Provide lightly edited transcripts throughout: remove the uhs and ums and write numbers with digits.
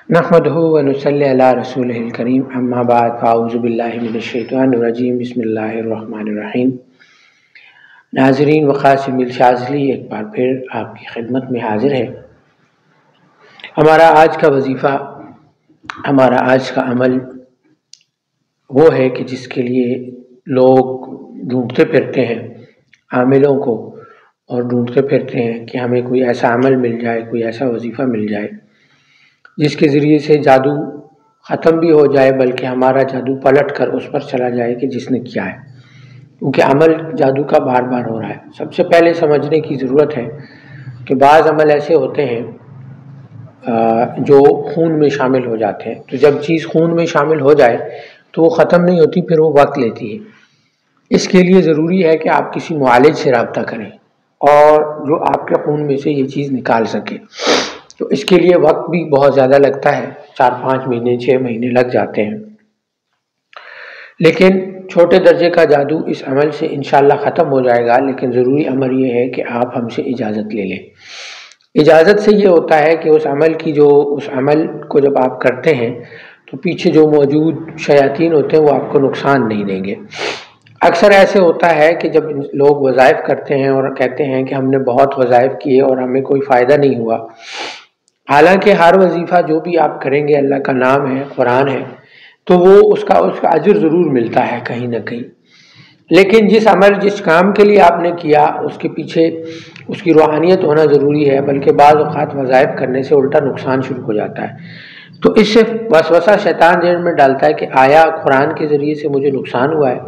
نحمدہ و نصلی علی رسولہ الکریم اما بعد فاعوذ باللہ من الشیطان الرجیم بسم اللہ الرحمن الرحیم۔ ناظرین و قاسم شاذلی ایک بار پھر آپ کی خدمت میں حاضر ہے۔ ہمارا آج کا وظیفہ، ہمارا آج کا عمل وہ ہے کہ جس کے لیے لوگ ڈھونڈتے پھرتے ہیں عاملوں کو، اور ڈھونڈتے پھرتے ہیں کہ ہمیں کوئی ایسا عمل مل جائے، کوئی ایسا وظیفہ مل جائے جس کے ذریعے سے جادو ختم بھی ہو جائے، بلکہ ہمارا جادو پلٹ کر اس پر چلا جائے کہ جس نے کیا ہے، کیونکہ عمل جادو کا بار بار ہو رہا ہے۔ سب سے پہلے سمجھنے کی ضرورت ہے کہ بعض عمل ایسے ہوتے ہیں جو خون میں شامل ہو جاتے ہیں، تو جب چیز خون میں شامل ہو جائے تو وہ ختم نہیں ہوتی، پھر وہ وقت لیتی ہے۔ اس کے لیے ضروری ہے کہ آپ کسی معالج سے رابطہ کریں اور جو آپ کے خون میں سے یہ چیز نکال سکے، تو اس کے لیے وقت بھی بہت زیادہ لگتا ہے، 4-5 مہینے 6 مہینے لگ جاتے ہیں، لیکن چھوٹے درجے کا جادو اس عمل سے انشاءاللہ ختم ہو جائے گا۔ لیکن ضروری امر یہ ہے کہ آپ ہم سے اجازت لے لیں۔ اجازت سے یہ ہوتا ہے کہ اس عمل کو جب آپ کرتے ہیں تو پیچھے جو موجود شیاطین ہوتے ہیں وہ آپ کو نقصان نہیں دیں گے۔ اکثر ایسے ہوتا ہے کہ جب لوگ وظائف کرتے ہیں اور کہتے ہیں کہ ہم نے بہت وظائف کیے اور ہمیں کوئی فائدہ نہیں ہوا، حالانکہ ہر وظیفہ جو بھی آپ کریں گے اللہ کا نام ہے، قرآن ہے، تو وہ اس کا اجر ضرور ملتا ہے کہیں نہ کہیں، لیکن جس کام کے لیے آپ نے کیا اس کے پیچھے اس کی روحانیت ہونا ضروری ہے، بلکہ بعض اوقات وظائف کرنے سے الٹا نقصان شروع ہو جاتا ہے۔ تو اس سے وسوسہ شیطان ذہن میں ڈالتا ہے کہ آیا قرآن کے ذریعے سے مجھے نقصان ہوا ہے،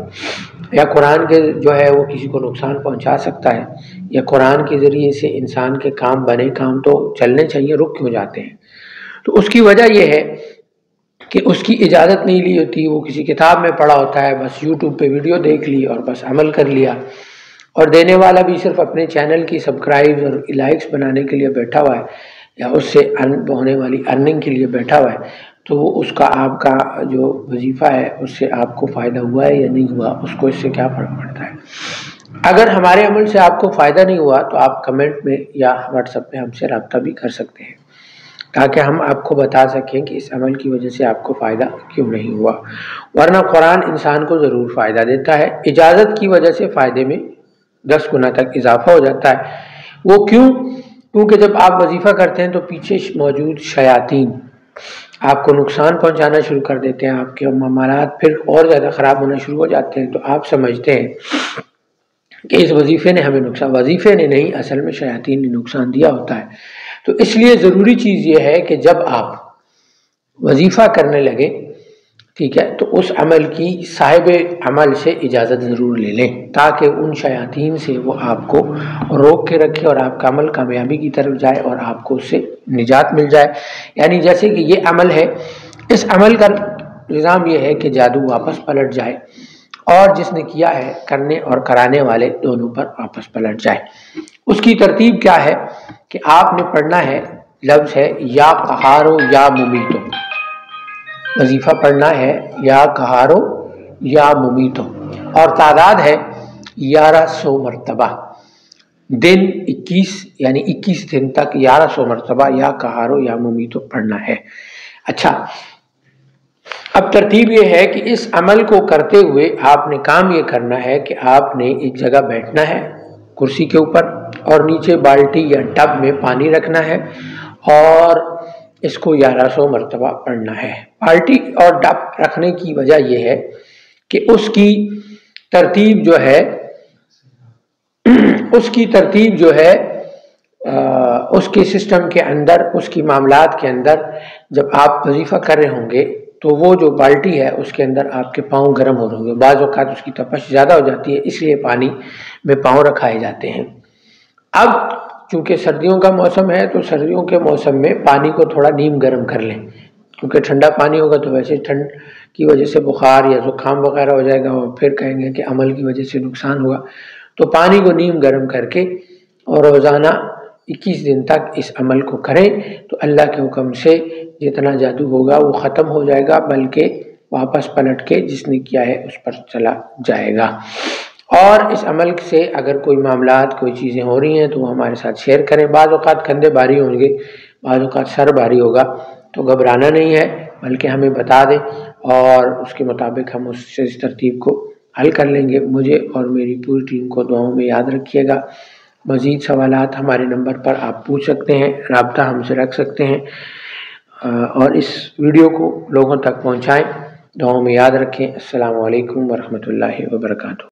یا قرآن کے جو ہے وہ کسی کو نقصان پہنچا سکتا ہے، یا قرآن کے ذریعے سے انسان کے کام بنے، کام تو چلنے چاہیے، رک کیوں جاتے ہیں؟ تو اس کی وجہ یہ ہے کہ اس کی اجازت نہیں لی ہوتی، وہ کسی کتاب میں پڑھا ہوتا ہے، بس یوٹیوب پہ ویڈیو دیکھ لی اور بس عمل کر لیا، اور دینے والا بھی صرف اپنے چینل کی سبسکرائب اور لائکس بنانے کے لیے بیٹھا ہوا ہے، یا اس سے ہونے والی ارننگ کے لیے بیٹھا ہوا ہے، تو وہ اس کا آپ کا جو وظیفہ ہے اس سے آپ کو فائدہ ہوا ہے یا نہیں ہوا، اس کو اس سے کیا فرق پڑتا ہے؟ اگر ہمارے عمل سے آپ کو فائدہ نہیں ہوا تو آپ کمنٹ میں یا واٹس ایپ پہ ہم سے رابطہ بھی کر سکتے ہیں، تاکہ ہم آپ کو بتا سکیں کہ اس عمل کی وجہ سے آپ کو فائدہ کیوں نہیں ہوا۔ ورنہ قرآن انسان کو ضرور فائدہ دیتا ہے، اجازت کی وجہ سے فائدے میں 10 گنا تک اضافہ ہو جاتا ہے۔ وہ کیونکہ جب آپ وظیفہ کرتے ہیں تو پیچھے موجود شیاطین آپ کو نقصان پہنچانا شروع کر دیتے ہیں، آپ کے معاملات پھر اور زیادہ خراب ہونا شروع ہو جاتے ہیں، تو آپ سمجھتے ہیں کہ اس وظیفے نے ہمیں نقصان، وظیفے نے نہیں، اصل میں شیاطین نے نقصان دیا ہوتا ہے۔ تو اس لیے ضروری چیز یہ ہے کہ جب آپ وظیفہ کرنے لگے، ٹھیک ہے، تو اس عمل کی صاحب عمل سے اجازت ضرور لے لیں، تاکہ ان شیاطین سے وہ آپ کو روک کے رکھے اور آپ کا عمل کامیابی کی طرف جائے اور آپ کو اس سے نجات مل جائے۔ یعنی جیسے کہ یہ عمل ہے، اس عمل کا نظام یہ ہے کہ جادو واپس پلٹ جائے، اور جس نے کیا ہے کرنے اور کرانے والے دونوں پر واپس پلٹ جائے۔ اس کی ترتیب کیا ہے کہ آپ نے پڑھنا ہے، لفظ ہے یا قہارو یا ممیتو، وظیفہ پڑھنا ہے یا قہارو یا ممیتو، اور تعداد ہے 1100 مرتبہ، دن 21، یعنی 21 دن تک 1100 مرتبہ یا قہارو یا ممیتو پڑھنا ہے۔ اچھا، اب ترتیب یہ ہے کہ اس عمل کو کرتے ہوئے آپ نے کام یہ کرنا ہے کہ آپ نے ایک جگہ بیٹھنا ہے کرسی کے اوپر، اور نیچے بالٹی یا ٹب میں پانی رکھنا ہے، اور اس کو 1100 مرتبہ پڑھنا ہے۔ بالٹی اور ٹب رکھنے کی وجہ یہ ہے کہ اس کی ترتیب جو ہے اس کے سسٹم کے اندر، اس کی معاملات کے اندر، جب آپ وظیفہ کر رہے ہوں گے تو وہ جو بالٹی ہے اس کے اندر آپ کے پاؤں گرم ہو رہے ہوں گے، بعض اوقات اس کی تپش زیادہ ہو جاتی ہے، اس لیے پانی میں پاؤں رکھائے جاتے ہیں۔ اب چونکہ سردیوں کا موسم ہے تو سردیوں کے موسم میں پانی کو تھوڑا نیم گرم کر لیں، کیونکہ ٹھنڈا پانی ہوگا تو ویسے ٹھنڈ کی وجہ سے بخار یا زکام وغیرہ ہو جائے گا، اور پھر کہیں گے کہ عمل کی وجہ سے نقصان ہوا۔ تو پانی کو نیم گرم کر کے اور روزانہ 21 دن تک اس عمل کو کریں، تو اللہ کے حکم سے جتنا جادو ہوگا وہ ختم ہو جائے گا، بلکہ واپس پلٹ کے جس نے کیا ہے اس پر چلا جائے گا۔ اور اس عمل سے اگر کوئی معاملات، کوئی چیزیں ہو رہی ہیں تو وہ ہمارے ساتھ شیئر کریں۔ بعض اوقات کندھے بھاری ہوں گے، بعض اوقات سر بھاری ہوگا، تو گھبرانا نہیں ہے، بلکہ ہمیں بتا دیں اور اس کے مطابق ہم اس ترتیب کو حل کر لیں گے۔ مجھے اور میری پوری ٹیم کو دعاؤں میں یاد رکھیے گا۔ مزید سوالات ہمارے نمبر پر آپ پوچھ سکتے ہیں، رابطہ ہم سے رکھ سکتے ہیں، اور اس ویڈیو کو لوگوں تک پہنچائیں۔ دعاؤں میں یاد رکھیں۔ السلام علیکم ورحمۃ اللہ وبرکاتہ۔